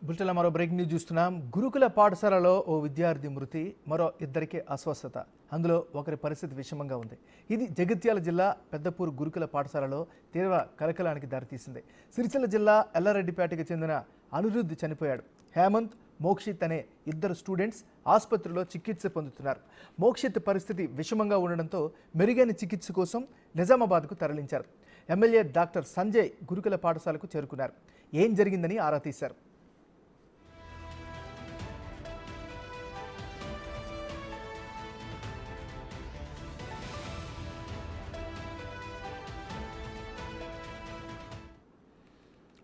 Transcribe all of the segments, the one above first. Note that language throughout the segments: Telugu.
బుల్టెన్లో మరో బ్రేకింగ్ న్యూస్ చూస్తున్నాం. గురుకుల పాఠశాలలో ఓ విద్యార్థి మృతి, మరో ఇద్దరికి అస్వస్థత. అందులో ఒకరి పరిస్థితి విషమంగా ఉంది. ఇది జగిత్యాల జిల్లా పెద్దపూర్ గురుకుల పాఠశాలలో తీవ్ర కలకలానికి దారితీసింది. సిరిసిల్ల జిల్లా ఎల్లారెడ్డిపేటకు చెందిన అనిరుద్ధ్ చనిపోయాడు. హేమంత్, మోక్షిత్ అనే ఇద్దరు స్టూడెంట్స్ ఆసుపత్రిలో చికిత్స పొందుతున్నారు. మోక్షిత్ పరిస్థితి విషమంగా ఉండడంతో మెరుగైన చికిత్స కోసం నిజామాబాద్కు తరలించారు. ఎమ్మెల్యే డాక్టర్ సంజయ్ గురుకుల పాఠశాలకు చేరుకున్నారు. ఏం జరిగిందని ఆరా తీశారు.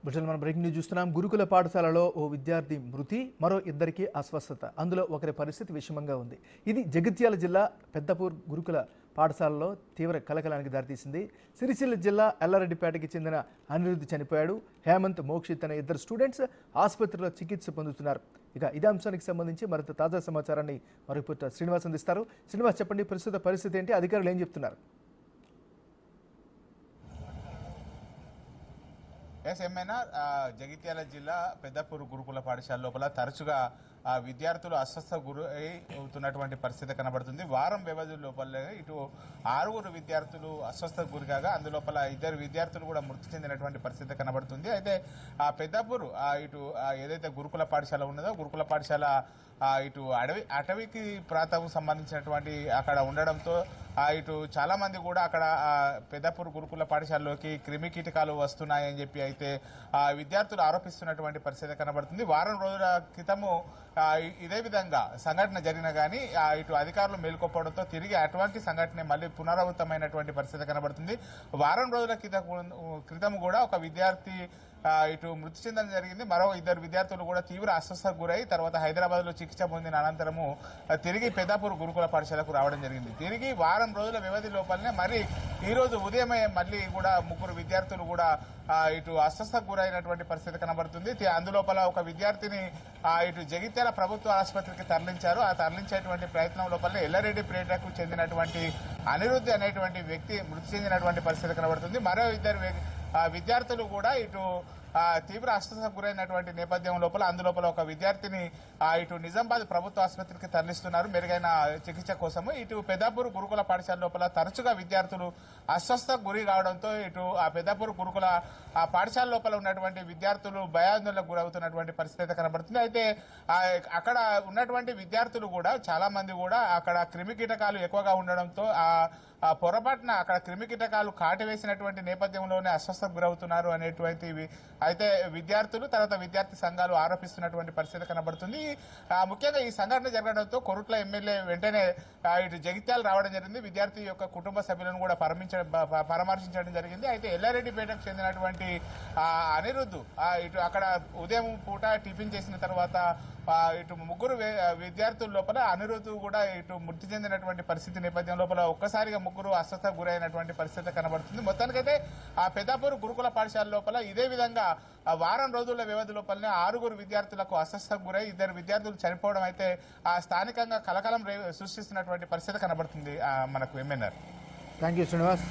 బుల్టెన్లో మనం బ్రేకింగ్ న్యూస్ చూస్తున్నాం. గురుకుల పాఠశాలలో ఓ విద్యార్థి మృతి, మరో ఇద్దరికి అస్వస్థత. అందులో ఒకరి పరిస్థితి విషమంగా ఉంది. ఇది జగిత్యాల జిల్లా పెద్దపూర్ గురుకుల పాఠశాలలో తీవ్ర కలకలానికి దారితీసింది. సిరిసిల్ల జిల్లా ఎల్లారెడ్డిపేటకి చెందిన అనిరుద్ధ్ చనిపోయాడు. హేమంత్, మోక్షిత్ అనే ఇద్దరు స్టూడెంట్స్ ఆసుపత్రిలో చికిత్స పొందుతున్నారు. ఇక ఇదే అంశానికి సంబంధించి మరింత తాజా సమాచారాన్ని మా రిపోర్టర్ శ్రీనివాస్ అందిస్తారు. శ్రీనివాస్, చెప్పండి, ప్రస్తుత పరిస్థితి ఏంటి? అధికారులు ఏం చెప్తున్నారు? ఎస్ఎంఎన్ఆర్ జగిత్యాల జిల్లా పెద్దపూర్ గురుకుల పాఠశాల లోపల తరచుగా విద్యార్థులు అస్వస్థ గురి అవుతున్నటువంటి పరిస్థితి కనబడుతుంది. వారం వ్యవధి లోపల ఇటు 6 విద్యార్థులు అస్వస్థ గురి కాగా అందులోపల 2 విద్యార్థులు కూడా మృతి చెందినటువంటి పరిస్థితి కనబడుతుంది. అయితే పెద్దపూర్ ఇటు ఏదైతే గురుకుల పాఠశాల ఉన్నదో గురుకుల పాఠశాల ఇటు అటవీకి ప్రాంతం సంబంధించినటువంటి అక్కడ ఉండడంతో ఇటు చాలా మంది కూడా అక్కడ పెద్దపూర్ గురుకుల పాఠశాలలోకి క్రిమి కీటకాలు వస్తున్నాయని చెప్పి అయితే విద్యార్థులు ఆరోపిస్తున్నటువంటి పరిస్థితి కనబడుతుంది. వారం రోజుల క్రితము ఇదే విధంగా సంఘటన జరిగినా కానీ ఇటు అధికారులు మేల్కొప్పడంతో తిరిగి అటువంటి సంఘటన మళ్ళీ పునరావృతమైనటువంటి పరిస్థితి కనబడుతుంది. వారం రోజుల క్రితం కూడా ఒక విద్యార్థి ఇటు మృతి చెందడం జరిగింది. మరో 2 విద్యార్థులు కూడా తీవ్ర అస్వస్థతకు గురై తర్వాత హైదరాబాద్లో చికిత్స పొందిన అనంతరము తిరిగి పెద్దపూర్ గురుకుల పాఠశాలకు రావడం జరిగింది. తిరిగి వారం రోజుల వ్యవధి లోపలనే మరి ఈ రోజు ఉదయమే మళ్ళీ కూడా 3 విద్యార్థులు కూడా ఇటు అస్వస్థతకు గురైనటువంటి పరిస్థితి కనబడుతుంది. అందులోపల ఒక విద్యార్థిని ఇటు జగిత్యాల ప్రభుత్వ ఆసుపత్రికి తరలించారు. ఆ తరలించేటువంటి ప్రయత్నం లోపల ఎల్లారెడ్డిపేటకు చెందినటువంటి అనిరుద్ధ్ అనేటువంటి వ్యక్తి మృతి చెందినటువంటి పరిస్థితి కనబడుతుంది. మరో 2 విద్యార్థులు కూడా ఇటు తీవ్ర అస్వస్థతకు గురైనటువంటి నేపథ్యం లోపల అందులోపల ఒక విద్యార్థిని ఇటు నిజామాబాద్ ప్రభుత్వ ఆసుపత్రికి తరలిస్తున్నారు మెరుగైన చికిత్స కోసము. ఇటు పెద్దపూర్ గురుకుల పాఠశాల లోపల తరచుగా విద్యార్థులు అస్వస్థతకు గురి కావడంతో ఇటు ఆ పెద్దపూర్ గురుకుల పాఠశాల లోపల ఉన్నటువంటి విద్యార్థులు భయాందోళనకు గురవుతున్నటువంటి పరిస్థితి కనబడుతుంది. అయితే అక్కడ ఉన్నటువంటి విద్యార్థులు కూడా చాలా మంది కూడా అక్కడ క్రిమి కీటకాలు ఎక్కువగా ఉండడంతో పొరపాటున అక్కడ క్రిమి కీటకాలు కాటు వేసినటువంటి నేపథ్యంలోనే అస్వస్థతకు గురవుతున్నారు అనేటువంటివి అయితే విద్యార్థులు తర్వాత విద్యార్థి సంఘాలు ఆరోపిస్తున్నటువంటి పరిస్థితి కనబడుతుంది. ముఖ్యంగా ఈ సంఘటన జరగడంతో కొరుట్ల ఎమ్మెల్యే వెంటనే ఇటు జగిత్యాలు రావడం జరిగింది. విద్యార్థి యొక్క కుటుంబ సభ్యులను కూడా పరామర్శించడం జరిగింది. అయితే ఎల్లారెడ్డిపేటకు చెందినటువంటి అనిరుద్ధ్ ఇటు అక్కడ ఉదయం పూట టిఫిన్ చేసిన తర్వాత ఇటు 3 విద్యార్థుల లోపల అనిరుద్ధ్ కూడా ఇటు మృతి చెందినటువంటి పరిస్థితి నేపథ్యం లోపల ఒక్కసారిగా 3 అస్వస్థతకు గురైనటువంటి పరిస్థితి కనబడుతుంది. మొత్తానికైతే ఆ పెద్దపూర్ గురుకుల పాఠశాల లోపల ఇదే విధంగా వారం రోజుల వ్యవధి లోపలనే 6 విద్యార్థులకు అస్వస్థతకు గురై 2 విద్యార్థులు చనిపోవడం అయితే స్థానికంగా కలకలం సృష్టిస్తున్నటువంటి పరిస్థితి కనబడుతుంది మనకు. ఎంఎన్ఆర్. Thank you Srinivas.